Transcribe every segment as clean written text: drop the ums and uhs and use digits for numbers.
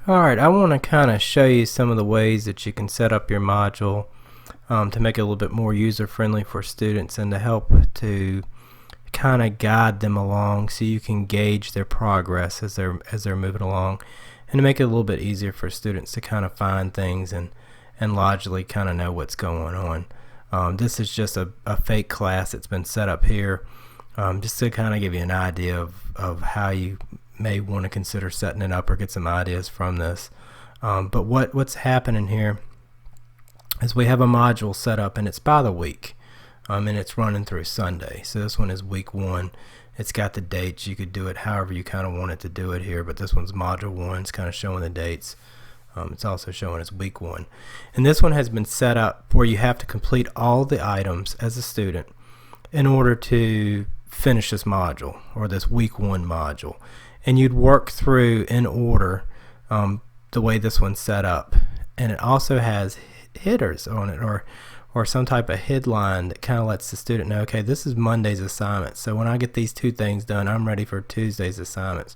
Alright, I want to kind of show you some of the ways that you can set up your module to make it a little bit more user-friendly for students and to help to kind of guide them along so you can gauge their progress as they're moving along, and to make it a little bit easier for students to kind of find things and logically kind of know what's going on. This is just a fake class that's been set up here just to kind of give you an idea of how you may want to consider setting it up or get some ideas from this. But what's happening here is we have a module set up, and it's by the week, and it's running through Sunday. So this one is week 1. It's got the dates. You could do it however you kind of want it to do it here, but this one's module 1. It's kind of showing the dates. It's also showing as week 1, and this one has been set up where you have to complete all the items as a student in order to finish this module, or this week 1 module. And you'd work through in order the way this one's set up, and it also has hitters on it, or some type of headline that kind of lets the student know, okay, this is Monday's assignment, so when I get these 2 things done, I'm ready for Tuesday's assignments.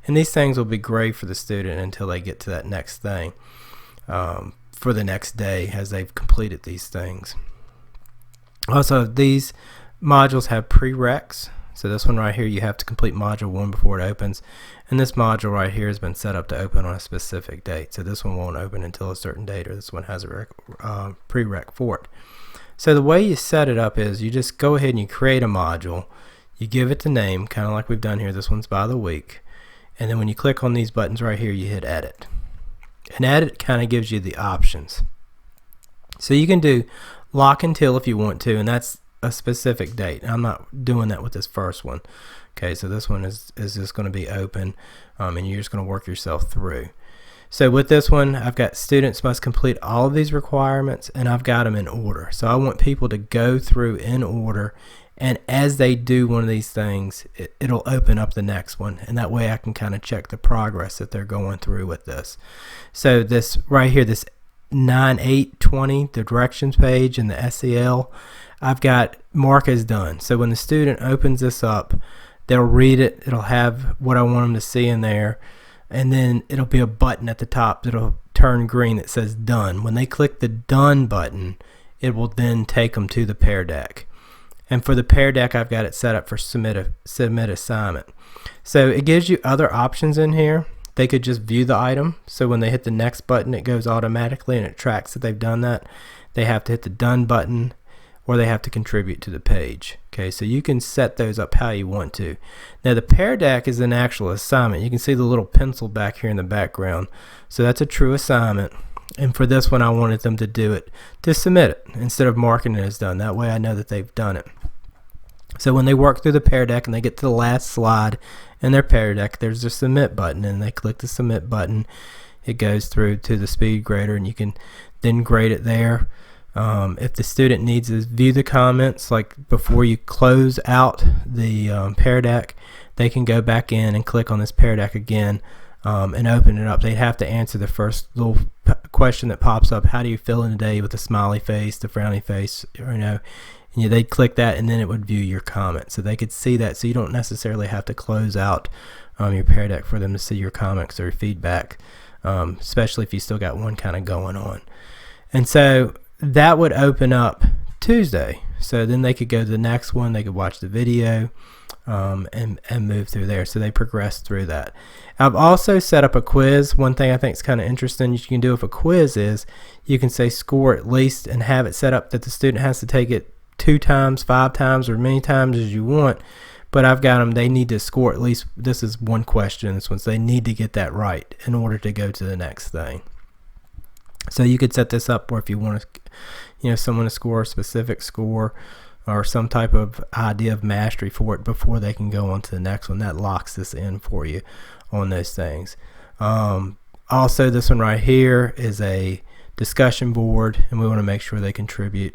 And these things will be great for the student until they get to that next thing for the next day as they've completed these things. Also, these modules have prereqs. So this one right here, you have to complete module 1 before it opens, and this module right here has been set up to open on a specific date. So this one won't open until a certain date, or this one has a prereq for it. So the way you set it up is you just go ahead and you create a module, you give it the name, kind of like we've done here. This one's by the week, and then when you click on these buttons right here, you hit edit, and edit kind of gives you the options. So you can do lock until if you want to, and that's a specific date. I'm not doing that with this first one. Okay, so this one is just going to be open, and you're just going to work yourself through. So with this one, I've got students must complete all of these requirements, and I've got them in order. So I want people to go through in order, and as they do one of these things, it'll open up the next one, and that way I can kind of check the progress that they're going through with this. So this right here, this 9/8/20, the directions page and the SEL, I've got mark as done. So when the student opens this up, they'll read it, it'll have what I want them to see in there, and then it'll be a button at the top that'll turn green that says done. When they click the done button, it will then take them to the Pear Deck. And for the Pear Deck, I've got it set up for submit assignment. So it gives you other options in here. They could just view the item, so when they hit the next button, it goes automatically and it tracks that they've done that. They have to hit the done button, or they have to contribute to the page. Okay, so you can set those up how you want to. Now the Pear Deck is an actual assignment. You can see the little pencil back here in the background. So that's a true assignment. And for this one, I wanted them to do it, to submit it, instead of marking it as done. That way I know that they've done it. So when they work through the Pear Deck and they get to the last slide in their Pear Deck, there's a submit button, and they click the submit button. It goes through to the speed grader, and you can then grade it there. If the student needs to view the comments, like before you close out the Pear Deck, they can go back in and click on this Pear Deck again and open it up. They have to answer the first little question that pops up: how do you feel in the day, with the smiley face, the frowny face, and they'd click that, and then it would view your comment, so they could see that. So you don't necessarily have to close out your Pear Deck for them to see your comments or your feedback, especially if you still got one kind of going on. And so that would open up Tuesday, so then they could go to the next one, they could watch the video and move through there. So they progress through that. I've also set up a quiz. One thing I think is kind of interesting you can do with a quiz is you can say score at least, and have it set up that the student has to take it 2 times, 5 times, or many times as you want. But I've got them, they need to score at least, this is one question, this one's, they need to get that right in order to go to the next thing. So you could set this up where if you want to, someone to score a specific score or some type of idea of mastery for it before they can go on to the next one, that locks this in for you on those things. Also, this one right here is a discussion board, and we want to make sure they contribute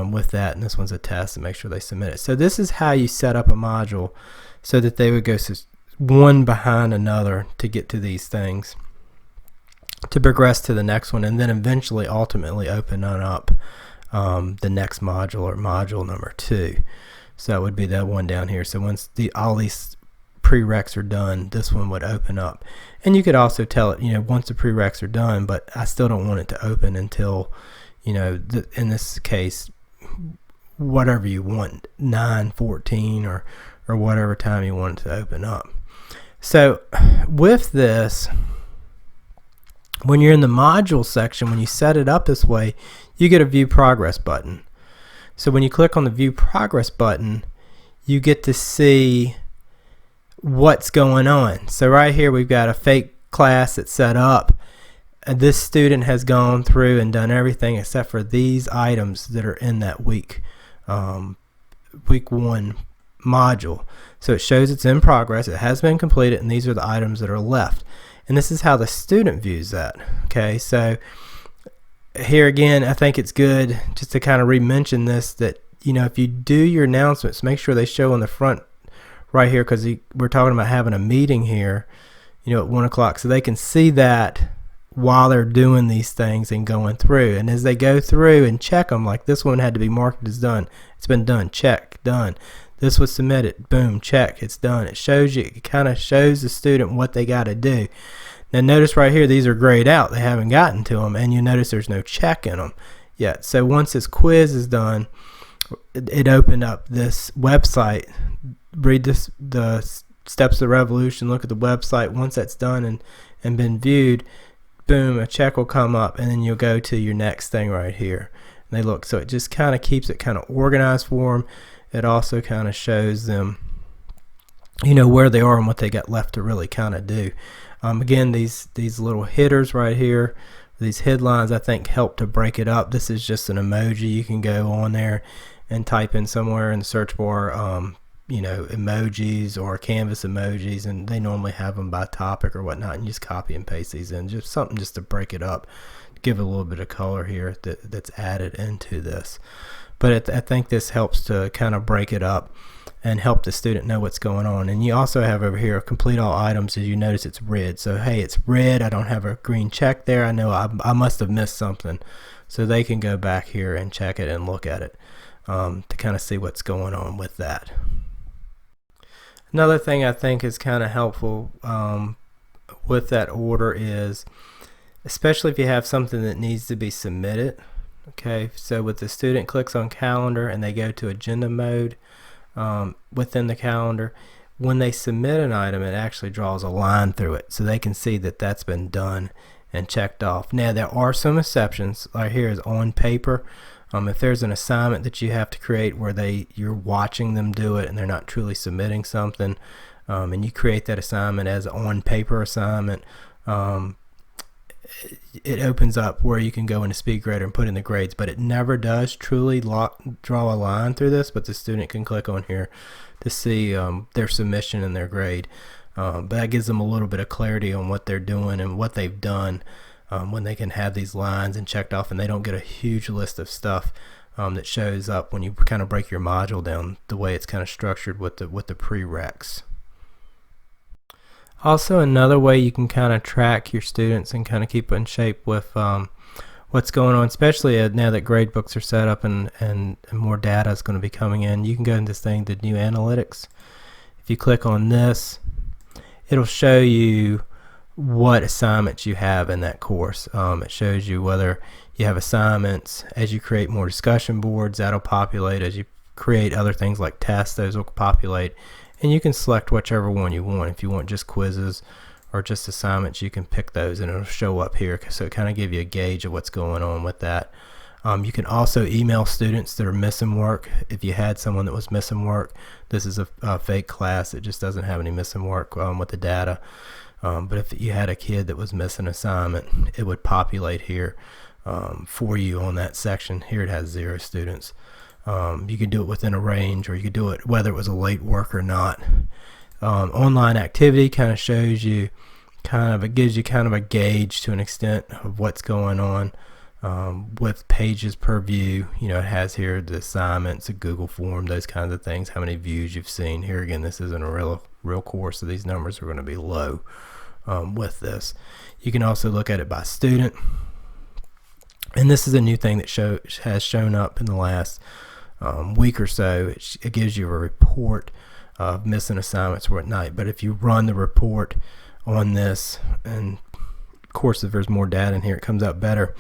with that, and this one's a test to make sure they submit it. So this is how you set up a module so that they would go one behind another to get to these things, to progress to the next one, and then eventually ultimately open up the next module, or module number 2. So that would be that one down here. So once all these prereqs are done, this one would open up. And you could also tell it, once the prereqs are done, but I still don't want it to open until, in this case, whatever you want, 9:14 or whatever time you want it to open up. So with this, when you're in the module section, when you set it up this way, you get a view progress button. So when you click on the view progress button, you get to see what's going on. So right here we've got a fake class that's set up. This student has gone through and done everything except for these items that are in that week 1 module. So it shows it's in progress, it has been completed, and these are the items that are left. And this is how the student views that. Okay, so here again, I think it's good just to kind of re-mention this, that if you do your announcements, make sure they show on the front right here, because we're talking about having a meeting here, at 1 o'clock, so they can see that while they're doing these things and going through. And as they go through and check them, like this one had to be marked as done. It's been done. Check. Done. This was submitted. Boom. Check. It's done. It shows you. It kind of shows the student what they got to do. Now notice right here, these are grayed out. They haven't gotten to them, and you notice there's no check in them yet. So once this quiz is done, it opened up this website. Read the steps of the revolution. Look at the website. Once that's done and been viewed, boom, a check will come up, and then you'll go to your next thing right here. And they look, so it just kind of keeps it kind of organized for them. It also kind of shows them, where they are and what they got left to really kind of do. Again, these little hitters right here, these headlines, I think help to break it up. This is just an emoji. You can go on there and type in somewhere in the search bar, emojis or Canvas emojis, and they normally have them by topic or whatnot, and you just copy and paste these in, just something just to break it up, give it a little bit of color here that's added into this. But I think this helps to kind of break it up and help the student know what's going on. And you also have over here complete all items. As you notice, it's red, so hey, it's red, I don't have a green check there, I know I must have missed something, so they can go back here and check it and look at it to kind of see what's going on with that. Another thing I think is kind of helpful with that order is, especially if you have something that needs to be submitted. Okay, so with the student clicks on calendar and they go to agenda mode within the calendar, when they submit an item, it actually draws a line through it, so they can see that that's been done and checked off. Now there are some exceptions. Right here is on paper. If there's an assignment that you have to create where you're watching them do it and they're not truly submitting something, and you create that assignment as an on paper assignment, it opens up where you can go into SpeedGrader and put in the grades, but it never does truly draw a line through this, but the student can click on here to see their submission and their grade. But that gives them a little bit of clarity on what they're doing and what they've done, when they can have these lines and checked off, and they don't get a huge list of stuff that shows up when you kind of break your module down the way it's kind of structured with the prereqs. Also, another way you can kind of track your students and kind of keep in shape with what's going on, especially now that gradebooks are set up and more data is going to be coming in, you can go into this thing, the new analytics. If you click on this, it'll show you what assignments you have in that course. It shows you whether you have assignments. As you create more discussion boards, that'll populate. As you create other things like tests, those will populate, and you can select whichever one you want. If you want just quizzes or just assignments, you can pick those and it'll show up here, so it kind of give you a gauge of what's going on with that. You can also email students that are missing work. If you had someone that was missing work, this is a fake class. It just doesn't have any missing work with the data. But if you had a kid that was missing an assignment, it would populate here for you on that section. Here it has 0 students. You could do it within a range, or you could do it whether it was a late work or not. Online activity kind of shows you, it gives you kind of a gauge to an extent of what's going on with pages per view. It has here the assignments, a Google form, those kinds of things, how many views you've seen. Here again, this isn't a real course, so these numbers are going to be low with this. You can also look at it by student, and this is a new thing that has shown up in the last week or so. It gives you a report missing assignments were at night. But if you run the report on this, and of course if there's more data in here, it comes out better.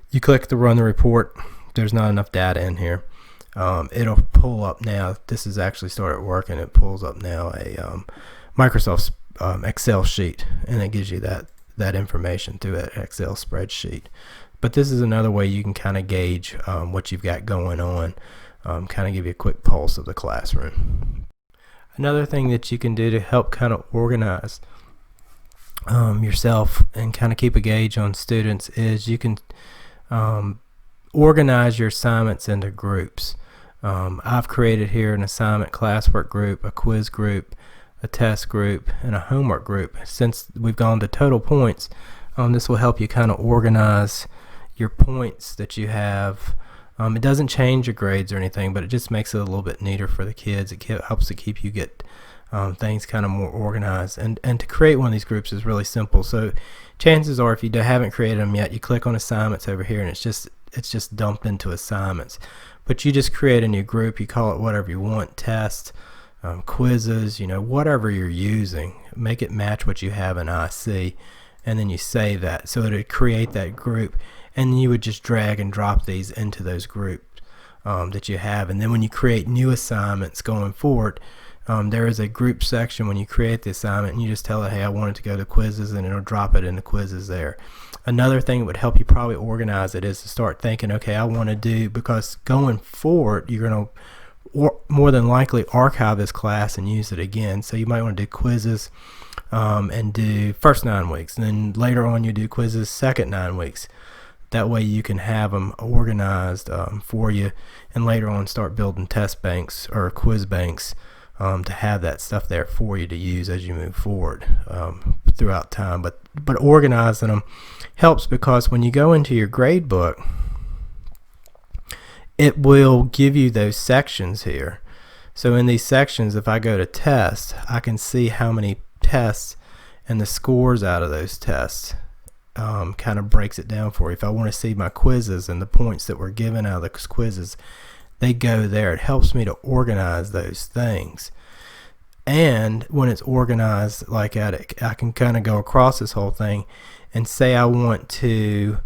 You click to run the report. There's not enough data in here. It'll pull up now. This has actually started working. It pulls up now a Microsoft Excel sheet, and it gives you that information through an Excel spreadsheet. But this is another way you can kind of gauge what you've got going on, kind of give you a quick pulse of the classroom. Another thing that you can do to help kind of organize yourself and kind of keep a gauge on students is you can organize your assignments into groups. I've created here an assignment classwork group, a quiz group, a test group, and a homework group. Since we've gone to total points, this will help you kind of organize your points that you have. It doesn't change your grades or anything, but it just makes it a little bit neater for the kids. It helps to keep you get things kind of more organized. And to create one of these groups is really simple. So chances are, if you haven't created them yet, you click on assignments over here, and it's just dumped into assignments. But you just create a new group. You call it whatever you want, tests, quizzes, whatever you're using. Make it match what you have in IC, and then you save that. So it would create that group, and you would just drag and drop these into those groups that you have. And then when you create new assignments going forward, there is a group section when you create the assignment, and you just tell it, hey, I want it to go to quizzes, and it'll drop it into quizzes there. Another thing that would help you probably organize it is to start thinking, okay, I want to do, because going forward you're going to more than likely archive this class and use it again. So you might want to do quizzes and do first 9 weeks, and then later on you do quizzes second 9 weeks. That way you can have them organized for you, and later on start building test banks or quiz banks to have that stuff there for you to use as you move forward throughout time. But organizing them helps, because when you go into your grade book, it will give you those sections here. So in these sections, if I go to test, I can see how many tests and the scores out of those tests. Kind of breaks it down for you. If I want to see my quizzes and the points that were given out of the quizzes, they go there. It helps me to organize those things. And when it's organized like that, I can kind of go across this whole thing and say I want to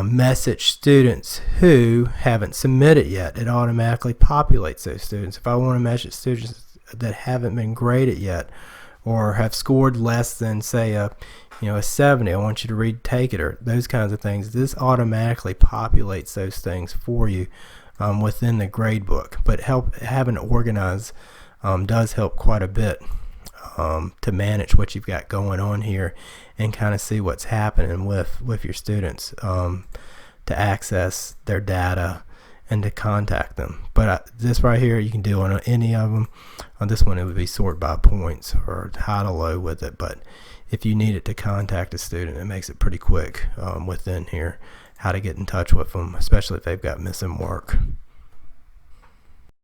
message students who haven't submitted yet. It automatically populates those students. If I want to message students that haven't been graded yet or have scored less than, say, a 70, I want you to retake it, or those kinds of things, this automatically populates those things for you within the grade book. But having it organized does help quite a bit to manage what you've got going on here and kind of see what's happening with your students, to access their data and to contact them. But this right here you can do on any of them. On this one it would be sort by points or high to low with it, but if you need it to contact a student, it makes it pretty quick within here how to get in touch with them, especially if they've got missing work.